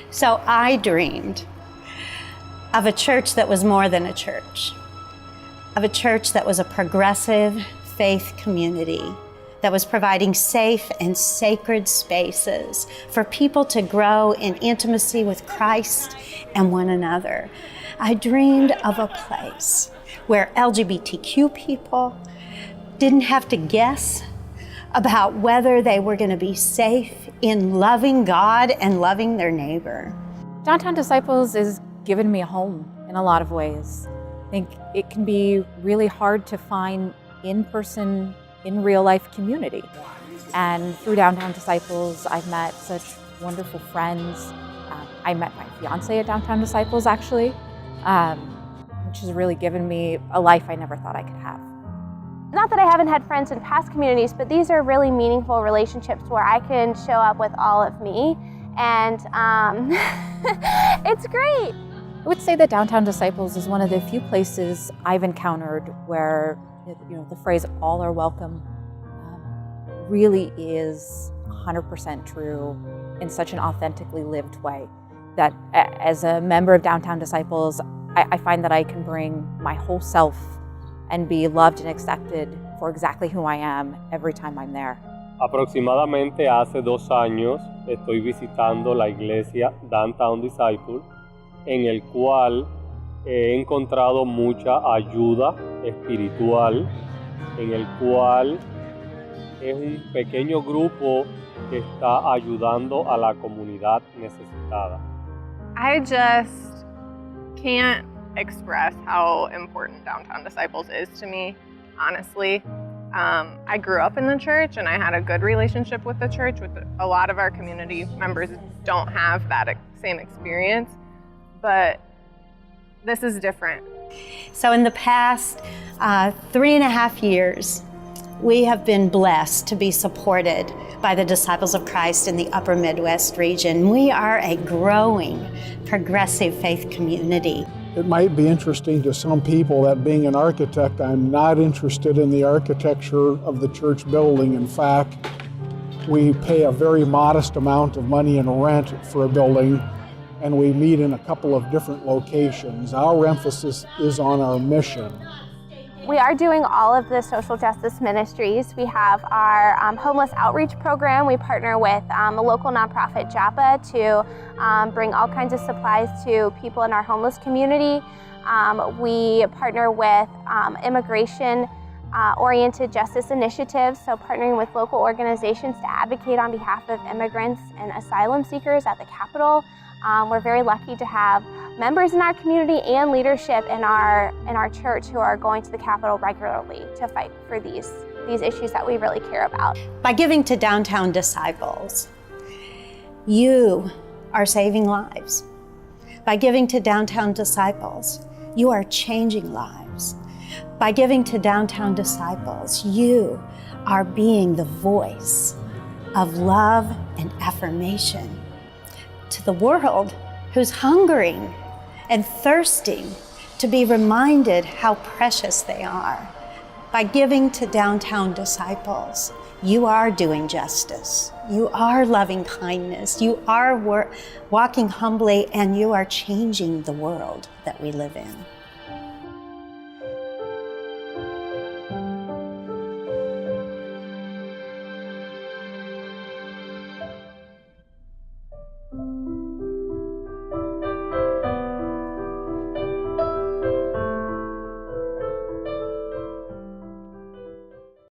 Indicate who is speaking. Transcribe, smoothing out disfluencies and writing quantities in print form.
Speaker 1: So I dreamed of a church that was more than a church, of a church that was a progressive faith community that was providing safe and sacred spaces for people to grow in intimacy with Christ and one another. I dreamed of a place where LGBTQ people didn't have to guess about whether they were going to be safe in loving God and loving their neighbor.
Speaker 2: Downtown Disciples has given me a home in a lot of ways. I think it can be really hard to find in-person, in real life community. And through Downtown Disciples, I've met such wonderful friends. I met my fiance at Downtown Disciples actually, which has really given me a life I never thought I could have.
Speaker 3: Not that I haven't had friends in past communities, but these are really meaningful relationships where I can show up with all of me, and it's great.
Speaker 2: I would say that Downtown Disciples is one of the few places I've encountered where the phrase "all are welcome" really is 100% true in such an authentically lived way. That as a member of Downtown Disciples, I find that I can bring my whole self and be loved and accepted for exactly who I am every time I'm there.
Speaker 4: Aproximadamente hace 2 años estoy visitando la iglesia Downtown Disciple, en el cual he encontrado mucha ayuda espiritual, en el cual es un pequeño grupo que está ayudando a la comunidad necesitada.
Speaker 5: I just can't express how important Downtown Disciples is to me, honestly. I grew up in the church and I had a good relationship with the church. With a lot of our community members don't have that same experience, but this is different.
Speaker 1: So in the past 3.5 years, we have been blessed to be supported by the Disciples of Christ in the Upper Midwest region. We are a growing, progressive faith community.
Speaker 6: It might be interesting to some people that being an architect, I'm not interested in the architecture of the church building. In fact, we pay a very modest amount of money in rent for a building, and we meet in a couple of different locations. Our emphasis is on our mission.
Speaker 3: We are doing all of the social justice ministries. We have our homeless outreach program. We partner with a local nonprofit, JAPA, to bring all kinds of supplies to people in our homeless community. We partner with immigration-oriented justice initiatives, so partnering with local organizations to advocate on behalf of immigrants and asylum seekers at the Capitol. We're very lucky to have members in our community and leadership in our church who are going to the Capitol regularly to fight for these issues that we really care about.
Speaker 1: By giving to Downtown Disciples, you are saving lives. By giving to Downtown Disciples, you are changing lives. By giving to Downtown Disciples, you are being the voice of love and affirmation to the world who's hungering and thirsting to be reminded how precious they are. By giving to Downtown Disciples, you are doing justice, you are loving kindness, you are walking humbly, and you are changing the world that we live in.